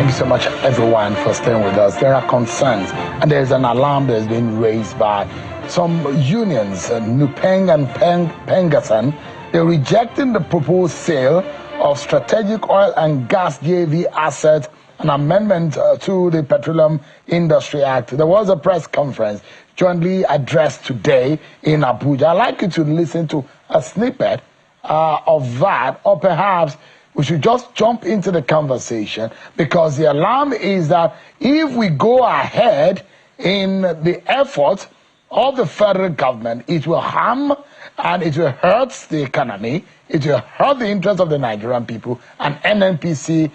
Thank you so much, everyone, for staying with us. There are concerns, and there's an alarm that has been raised by some unions, Nupeng and Pengasan. They're rejecting the proposed sale of strategic oil and gas JV assets, an amendment to the Petroleum Industry Act. There was a press conference jointly addressed today in Abuja. I'd like you to listen to a snippet of that, or perhaps we should just jump into the conversation, because the alarm is that if we go ahead in the effort of the federal government, it will harm and it will hurt the economy, it will hurt the interests of the Nigerian people, and NNPC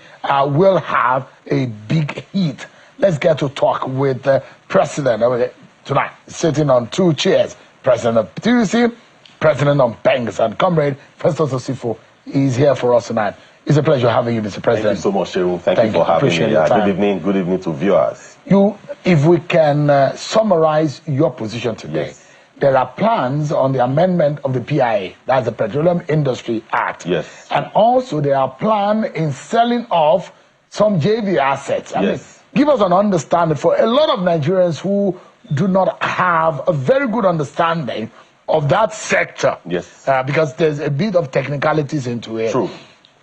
will have a big hit. Let's get to talk with the president tonight, sitting on two chairs, President of TUC, President of Pengs, and Comrade Festus Osifo is here for us tonight. It's a pleasure having you, Mr. President. Thank you so much, Shehu. Thank you for having me. Good evening to viewers. If we can summarize your position today. Yes. There are plans on the amendment of the PIA, that's the Petroleum Industry Act. Yes. And also there are plans in selling off some JV assets. I mean, give us an understanding for a lot of Nigerians who do not have a very good understanding of that sector. Yes. Because there's a bit of technicalities into it. True.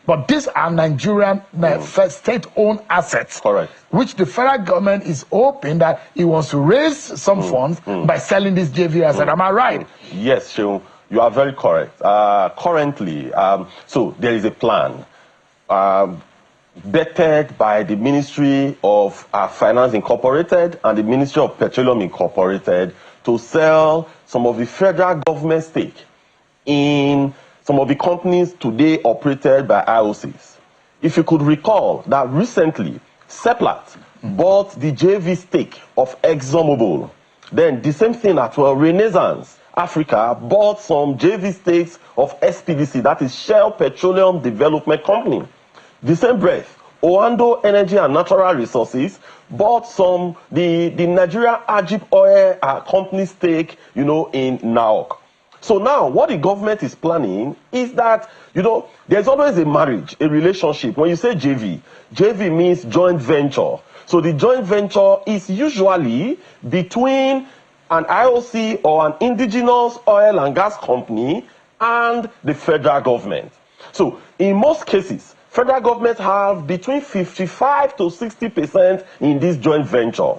But these are Nigerian state-owned assets. Correct. Which the federal government is hoping that it wants to raise some funds by selling this JV asset. Am I right? Yes, Shehu, you are very correct. Currently, so there is a plan vetted by the Ministry of Finance Incorporated and the Ministry of Petroleum Incorporated to sell some of the federal government stake in some of the companies today operated by IOCs. If you could recall that recently, Seplat bought the JV stake of ExxonMobil. Then the same thing as well, Renaissance Africa bought some JV stakes of SPDC, that is Shell Petroleum Development Company. The same breath, Oando Energy and Natural Resources bought the Nigeria Ajib Oil company stake, in NAOC. So now, what the government is planning is that, there's always a marriage, a relationship. When you say JV, JV means joint venture. So the joint venture is usually between an IOC or an indigenous oil and gas company and the federal government. So in most cases, federal government have between 55 to 60% in this joint venture.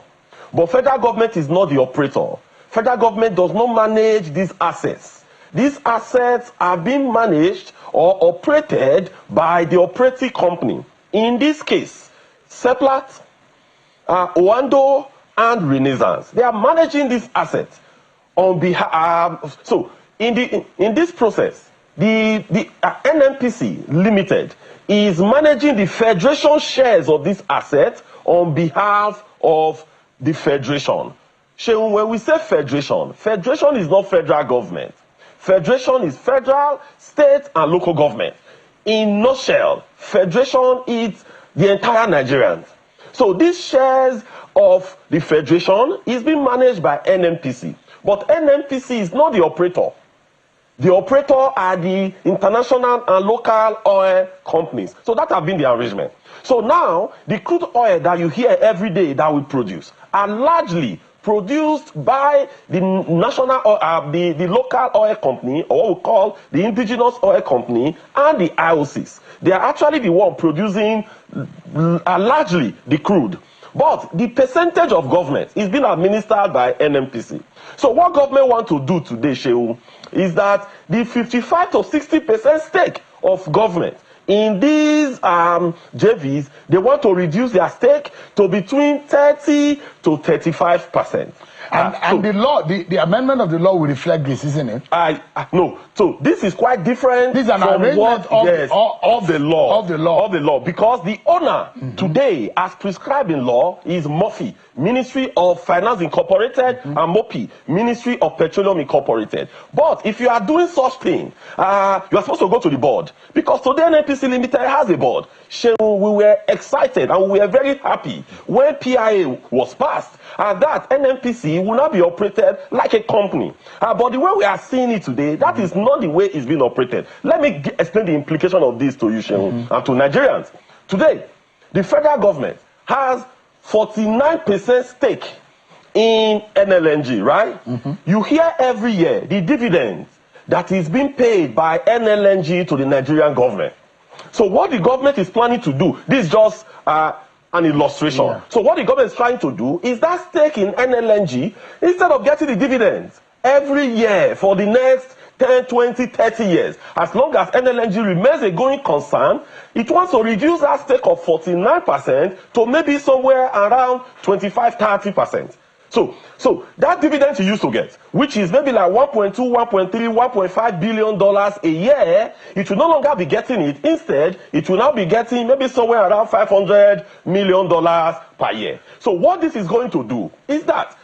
But federal government is not the operator. Federal government does not manage these assets. These assets are being managed or operated by the operating company. In this case, Seplat, Oando, and Renaissance. They are managing these assets on behalf. So in this process, the NNPC Limited is managing the federation shares of these assets on behalf of the federation. So when we say federation, federation is not federal government. Federation is federal, state, and local government. In nutshell, federation is the entire Nigerians. So these shares of the federation is being managed by NNPC. But NNPC is not the operator. The operator are the international and local oil companies. So that has been the arrangement. So now, the crude oil that you hear every day that we produce are largely produced by the national the local oil company, or what we call the indigenous oil company, and the IOCs. They are actually the one producing largely the crude. But the percentage of government is being administered by NNPC. So what government want to do today, Shehu, is that the 55 to 60% stake of government in these JVs, they want to reduce their stake to between 30 to 35%. And the law, the amendment of the law will reflect this, isn't it? No. So this is quite different. This is an arrangement of the law. Of the law. Because the owner today, as prescribed in law, is MOFI, Ministry of Finance Incorporated, and MOPI, Ministry of Petroleum Incorporated. But if you are doing such thing, you are supposed to go to the board. Because today NNPC Limited has a board. We were excited and we were very happy when PIA was passed, and that NNPC will not be operated like a company. But the way we are seeing it today, that is not the way it's being operated. Let me explain the implication of this to you, Shehu, and to Nigerians. Today, the federal government has 49% stake in NLNG, right? You hear every year the dividends that is being paid by NLNG to the Nigerian government. So what the government is planning to do, this is just an illustration. Yeah. So what the government is trying to do is that stake in NLNG, instead of getting the dividends every year for the next 10, 20, 30 years, as long as NLNG remains a going concern, it wants to reduce that stake of 49% to maybe somewhere around 25, 30%. So that dividend you used to get, which is maybe like 1.2, 1.3, 1.5 billion dollars a year, it will no longer be getting it. Instead, it will now be getting maybe somewhere around 500 million dollars per year. So what this is going to do is that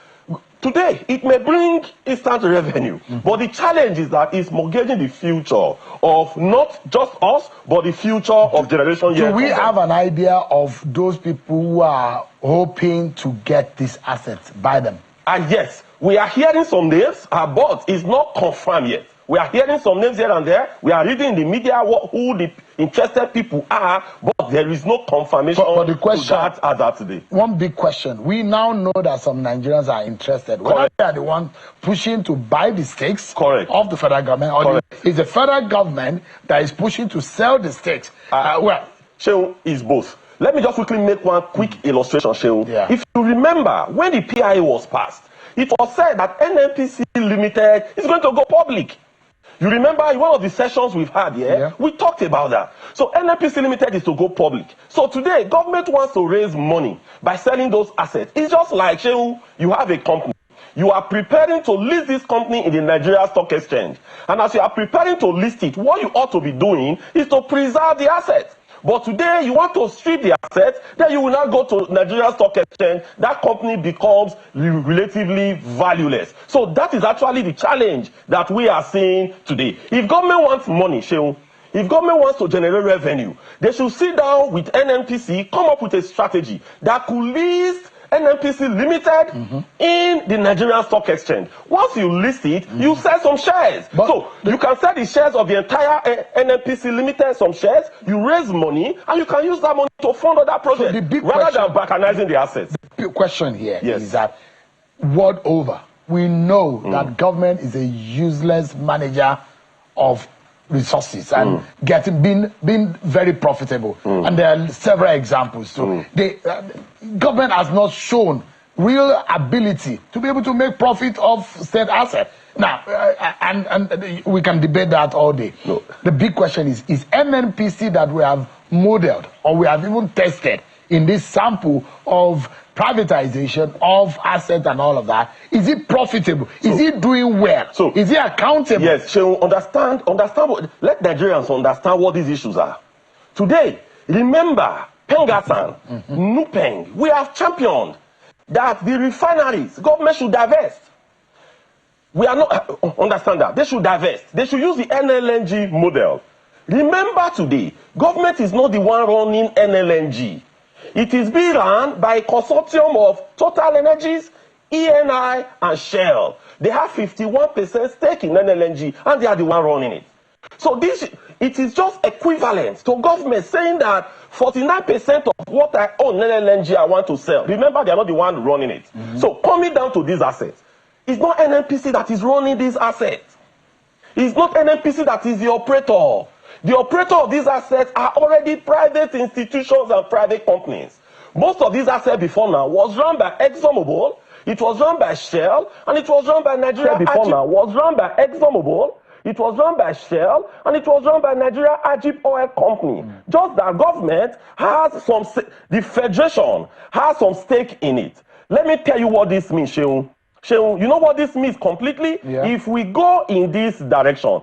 today it may bring instant revenue, but the challenge is that it's mortgaging the future of not just us, but the future of generation. Do we have an idea of those people who are hoping to get these assets, buy them? And yes, we are hearing some names, but it's not confirmed yet. We are hearing some names here and there. We are reading in the media who the interested people are, but there is no confirmation but the question, to that as of today. One big question. We now know that some Nigerians are interested. Whether they are the ones pushing to buy the stakes of the federal government, or is the federal government that is pushing to sell the stakes? Well, Shehu, is both. Let me just quickly make one quick illustration, Shehu. Yeah. If you remember, when the PIA was passed, it was said that NNPC Limited is going to go public. You remember in one of the sessions we've had here, we talked about that. So NNPC Limited is to go public. So today, government wants to raise money by selling those assets. It's just like, Shehu, you have a company. You are preparing to list this company in the Nigeria Stock Exchange. And as you are preparing to list it, what you ought to be doing is to preserve the assets. But today, you want to strip the assets, then you will not go to Nigeria Stock Exchange. That company becomes relatively valueless. So that is actually the challenge that we are seeing today. If government wants money, Shehu, if government wants to generate revenue, they should sit down with NNPC, come up with a strategy that could list NNPC Limited in the Nigerian Stock Exchange. Once you list it, you sell some shares. So you can sell the shares of the entire NNPC Limited, some shares, you raise money, and you can use that money to fund other projects, rather than balkanizing the assets. The big question here is that, world over, we know that government is a useless manager of resources and being very profitable, and there are several examples. So the government has not shown real ability to be able to make profit of said asset. Now, and we can debate that all day. The big question is NNPC that we have modeled or we have even tested in this sample of privatization of assets and all of that, is it profitable? Is it doing well? Is it accountable? Yes, so understand let Nigerians understand what these issues are. Today, remember, Pengasan, Nupeng, we have championed that the refineries, government should divest. We are not, understand that, they should divest. They should use the NLNG model. Remember today, government is not the one running NLNG. It is being run by a consortium of Total Energies, ENI, and Shell. They have 51% stake in NLNG, and they are the one running it. So it is just equivalent to government saying that 49% of what I own NLNG I want to sell. Remember, they are not the one running it. So coming down to these assets, it's not NNPC that is running these assets. It's not NNPC that is the operator. The operator of these assets are already private institutions and private companies. Most of these assets before now was run by ExxonMobil, it was run by Shell, and it was run by Nigeria. Before now was run by ExxonMobil, it was run by Shell, and it was run by Nigeria Ajip Oil Company. Just that government has the federation has some stake in it. Let me tell you what this means, Shehu. Shehu, you know what this means completely? If we go in this direction,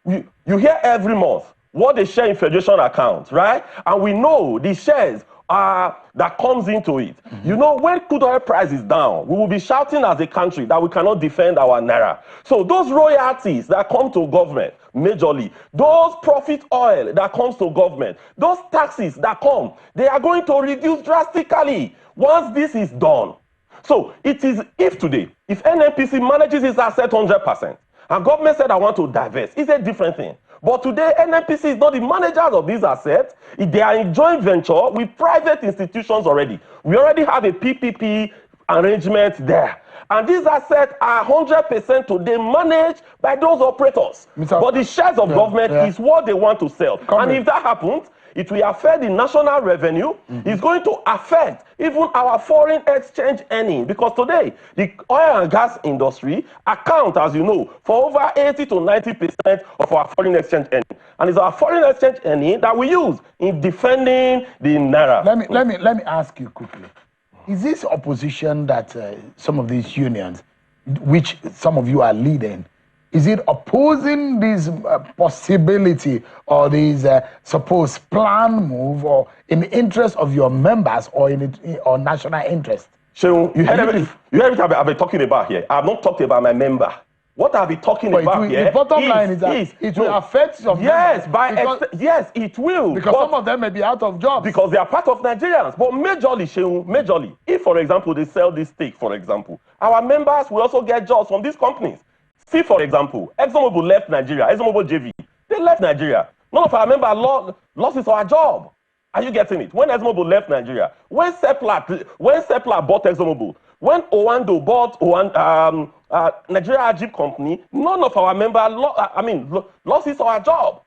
you hear every month what they share in federation accounts, right? And we know the shares that comes into it. You know, when crude oil price is down, we will be shouting as a country that we cannot defend our naira. So those royalties that come to government, majorly, those profit oil that comes to government, those taxes that come, they are going to reduce drastically once this is done. So it is, if NNPC manages its asset 100%, and government said I want to divest, it's a different thing. But today, NNPC is not the managers of these assets. They are in joint venture with private institutions already. We already have a PPP arrangement there. And these assets are 100% today managed by those operators. But the shares of government is what they want to sell. And if that happens, it will affect the national revenue. It's going to affect even our foreign exchange earning. Because today, the oil and gas industry account, as you know, for over 80 to 90% of our foreign exchange earning. And it's our foreign exchange earning that we use in defending the naira. Let me ask you quickly. Is this opposition that some of these unions, which some of you are leading, is it opposing this possibility or this supposed planned move, or in the interest of your members, or or national interest? So you heard everything I've been talking about here. I've not talked about my member. What I'll be talking about here, the bottom line is that it will affect some members. Yes, it will. Because some of them may be out of jobs. Because they are part of Nigerians. But majorly, if, for example, they sell this stake, for example, our members will also get jobs from these companies. See, for example, ExxonMobil left Nigeria, ExxonMobil JV, they left Nigeria. None of our members lost our job. Are you getting it? When ExxonMobil left Nigeria, when Seplat bought ExxonMobil, when Owando bought Nigeria Jeep Company, none of our members lost our job.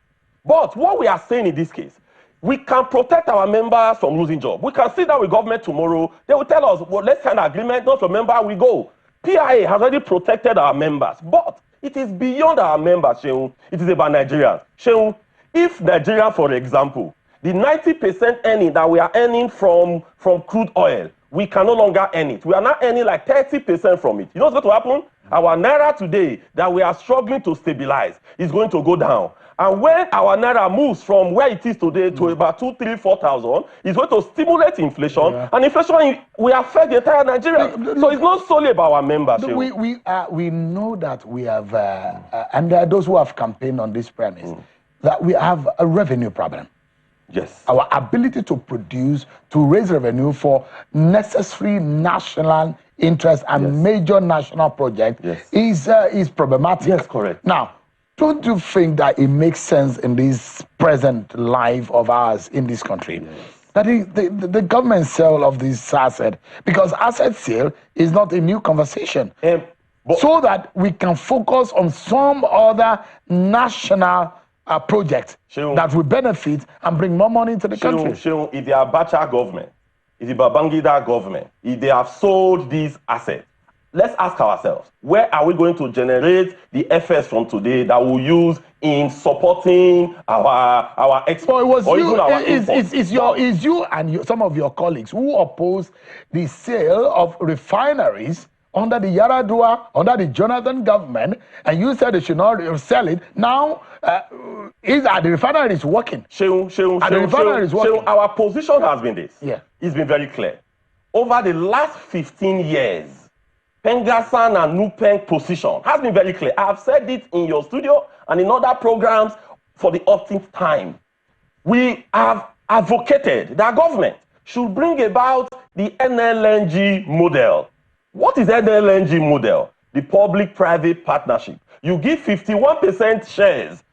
But what we are saying in this case, we can protect our members from losing jobs. We can sit down with government tomorrow. They will tell us, well, let's sign an agreement, not your member, we go. PIA has already protected our members, but it is beyond our members, Shehu. It is about Nigerians. Shehu, if Nigeria, for example, the 90% earning that we are earning from crude oil, we can no longer earn it. We are now earning like 30% from it. You know what's going to happen? Our naira today that we are struggling to stabilize is going to go down. And when our naira moves from where it is today to about 2, 3, 4,000, it's going to stimulate inflation. And inflation will affect the entire Nigeria. So it's not solely about our members. We know that we have, and there are those who have campaigned on this premise, that we have a revenue problem. Yes. Our ability to produce, to raise revenue for necessary national interest and major national projects is problematic. Yes, correct. Now, don't you think that it makes sense in this present life of ours in this country that the government sale of this asset, because asset sale is not a new conversation, so that we can focus on some other national project that will benefit and bring more money into the country. If the Abacha government, if the Babangida government, if they have sold these assets, let's ask ourselves, where are we going to generate the FS from today that we'll use in supporting our export or even our imports? It's you and some of your colleagues who oppose the sale of refineries under the Yaradua, under the Jonathan government, and you said they should not sell it. Now, the refinery is working. Our position has been this. Yeah. It's been very clear. Over the last 15 years, Pengasan and Nupeng position has been very clear. I have said it in your studio and in other programs for the 18th time. We have advocated that government should bring about the NLNG model. What is NLNG model? The public-private partnership. You give 51% shares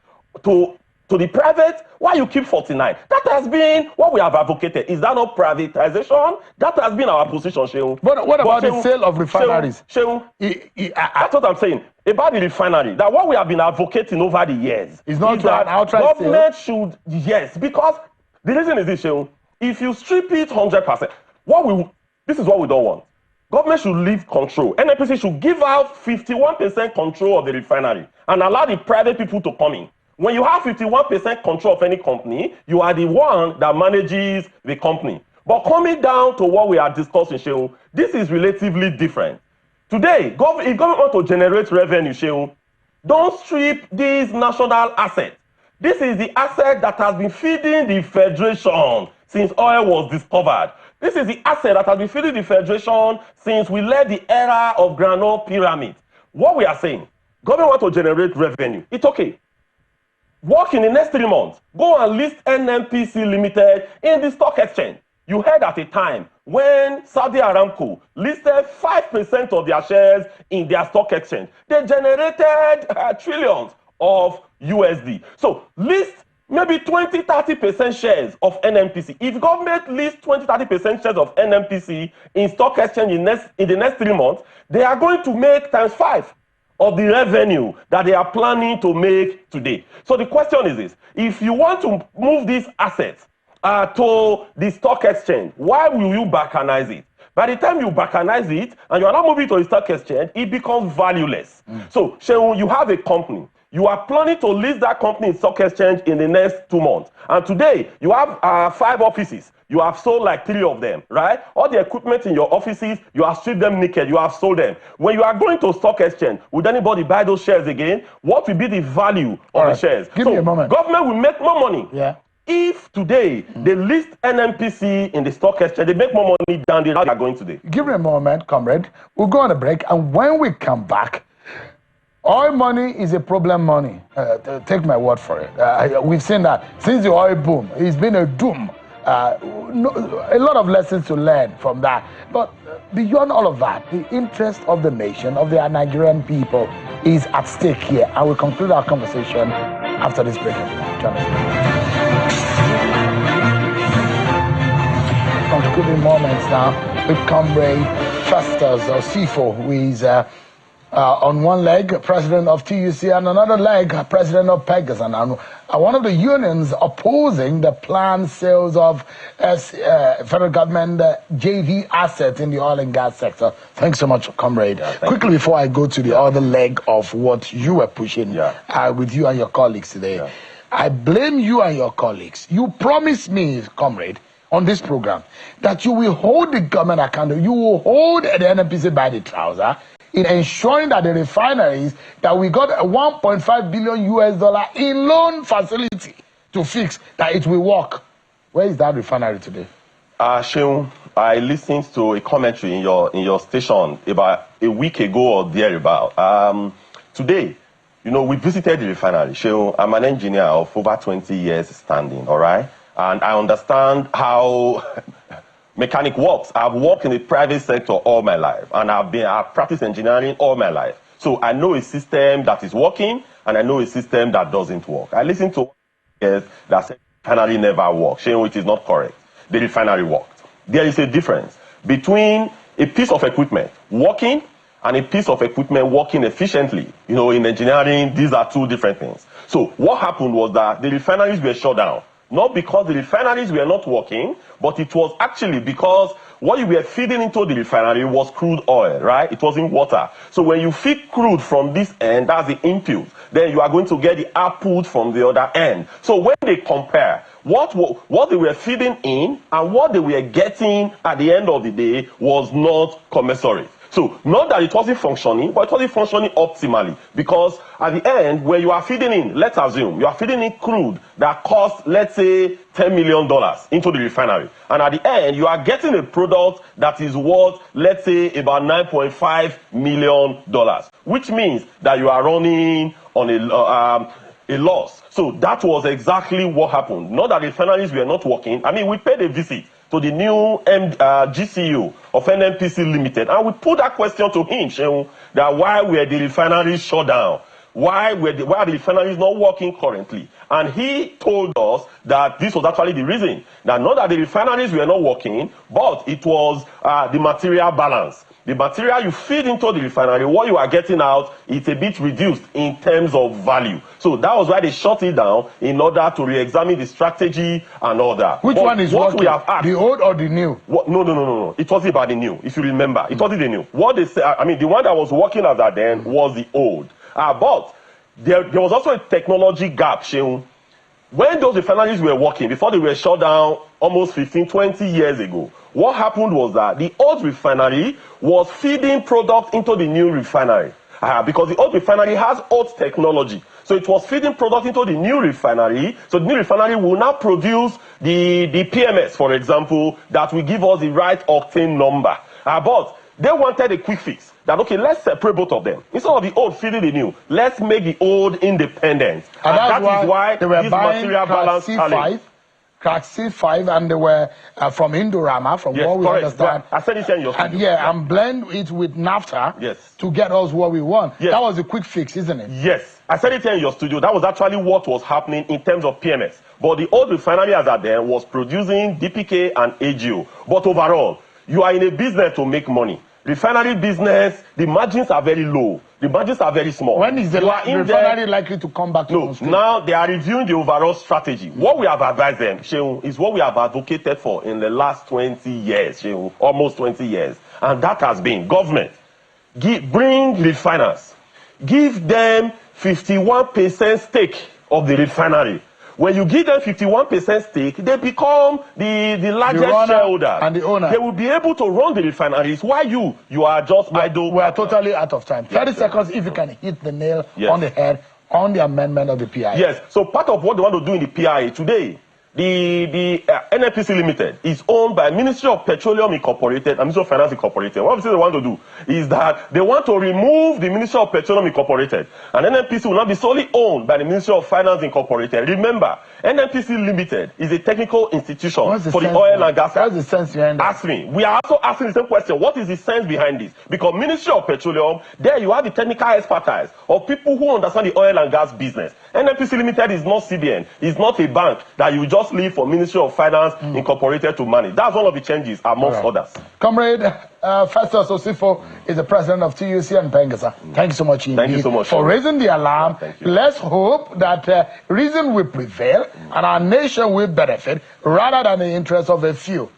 to the private, while you keep 49. That has been what we have advocated. Is that not privatization? That has been our position, Shehu. But what about the sale of refineries? That's what I'm saying. About the refinery, that what we have been advocating over the years is not that outright government should, because the reason is this, Shehu. If you strip it 100%, this is what we don't want. Government should leave control. NNPC should give out 51% control of the refinery and allow the private people to come in. When you have 51% control of any company, you are the one that manages the company. But coming down to what we are discussing, Shehu, this is relatively different. Today, if government want to generate revenue, Shehu, don't strip these national assets. This is the asset that has been feeding the federation since oil was discovered. This is the asset that has been feeding the federation since we led the era of granule pyramid. What we are saying, government want to generate revenue. It's okay. Work in the next 3 months. Go and list NNPC Limited in the stock exchange. You heard at a time when Saudi Aramco listed 5% of their shares in their stock exchange. They generated trillions of USD. So list maybe 20-30% shares of NNPC. If government lists 20-30% shares of NNPC in stock exchange in the next 3 months, they are going to make ×5 of the revenue that they are planning to make today. So the question is this: if you want to move these assets to the stock exchange, why will you balkanize it? By the time you balkanize it and you are not moving to the stock exchange, it becomes valueless. So, Shehu, you have a company. You are planning to list that company in stock exchange in the next 2 months. And today, you have 5 offices. You have sold like 3 of them, right? All the equipment in your offices, you have stripped them naked. You have sold them. When you are going to stock exchange, would anybody buy those shares again? What will be the value of the shares? Give me a moment. Government will make more money. Yeah. If today they list NNPC in the stock exchange, they make more money than they are going today. Give me a moment, comrade. We'll go on a break, and when we come back, oil money is a problem money. Take my word for it. We've seen that since the oil boom, it's been a doom. A lot of lessons to learn from that. But beyond all of that, the interest of the nation, of the Nigerian people, is at stake here. I will conclude our conversation after this break. Join us. Concluding moments now with Comrade Festus or Sifo, who is on one leg president of TUC and another leg president of Pegasus, and one of the unions opposing the planned sales of federal government JV assets in the oil and gas sector. Thanks so much, Comrade. Quickly, before I go to the other leg of what you were pushing with you and your colleagues today, I blame you and your colleagues. You promised me, Comrade, on this program, that you will hold the government accountable. You will hold the NNPC by the trouser in ensuring that the refineries that we got a $1.5 billion in loan facility to fix, that it will work. Where is that refinery today? Shehu, I listened to a commentary in your station about a week ago or thereabout. Today, you know, we visited the refinery. Shehu, I'm an engineer of over 20 years standing, all right? And I understand how mechanic works. I've worked in the private sector all my life, and I've practiced engineering all my life. So I know a system that is working, and I know a system that doesn't work. I listened to that said the refinery never works. It is not correct. The refinery worked. There is a difference between a piece of equipment working and a piece of equipment working efficiently. You know, in engineering, these are 2 different things. So what happened was that the refineries were shut down. Not because the refineries were not working, but it was actually because what you were feeding into the refinery was crude oil, right? It wasn't water. So when you feed crude from this end, that's the input. Then you are going to get the output from the other end. So when they compare what they were feeding in and what they were getting at the end of the day was not commensurate. So, not that it wasn't functioning, but it wasn't functioning optimally. Because at the end, when you are feeding in, let's assume, you are feeding in crude that costs, let's say, $10 million into the refinery. And at the end, you are getting a product that is worth, let's say, about $9.5 million. Which means that you are running on a loss. So that was exactly what happened. Not that the refineries were not working. I mean, we paid a visit to the new GCU of NNPC Limited, and we put that question to him, Shehu, that why were the refineries shut down? Why are the refineries not working currently? And he told us that this was actually the reason. That not that the refineries were not working, but it was the material balance. The material you feed into the refinery, what you are getting out, it's a bit reduced in terms of value. So that was why they shut it down in order to re-examine the strategy and all that. Which one is what we have asked? The old or the new? No. It wasn't about the new, if you remember. It wasn't the new. What they said, I mean, the one that was working at that then was the old. But there was also a technology gap, Shehu. When those refineries were working, before they were shut down almost 15, 20 years ago, what happened was that the old refinery was feeding product into the new refinery. Because the old refinery has old technology. So it was feeding product into the new refinery. So the new refinery will now produce the PMS, for example, that will give us the right octane number. But they wanted a quick fix. That, okay, let's separate both of them. Instead of the old feeding the new, let's make the old independent. And that is why they were this buying material balance challenge. Crack C5, and they were from Indorama, from what we understand. I said it in your and and blend it with naphtha to get us what we want. That was a quick fix, isn't it? Yes. I said it here in your studio. That was actually what was happening in terms of PMS. But the old refinery as at then was producing DPK and AGO. But overall, you are in a business to make money. Refinery business, the margins are very low. The margins are very small. When is the refinery likely to come back to No, now they are reviewing the overall strategy. What we have advised them, Shehu, is what we have advocated for in the last 20 years, Shehu, almost 20 years. And that has been government. Bring refiners. Give them 51% stake of the refinery. When you give them 51% stake, they become the largest shareholder. And the owner. They will be able to run the refineries. Why you are just idle? We are totally out of time. 30 seconds if you can hit the nail on the head on the amendment of the PIA. Yes. So part of what they want to do in the PIA today, the NNPC Limited is owned by Ministry of Petroleum Incorporated and Ministry of Finance Incorporated. What they want to do is that they want to remove the Ministry of Petroleum Incorporated, and NNPC will not be solely owned by the Ministry of Finance Incorporated. Remember, NNPC Limited is a technical institution for the oil and gas. What's the sense behind that? Ask me. We are also asking the same question. What is the sense behind this? Because Ministry of Petroleum, there you have the technical expertise of people who understand the oil and gas business. NNPC Limited is not CBN. It's not a bank that you just leave for Ministry of Finance Incorporated to manage. That's one of the changes amongst others. Comrade Festus Osifo is the president of TUC and Pengasa. Thank you so much indeed. Thank you so much for raising the alarm. Let's hope that reason will prevail and our nation will benefit rather than the interest of a few.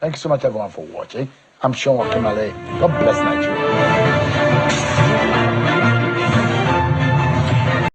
Thank you so much everyone for watching. I'm Sean Wakimale. God bless Nigeria.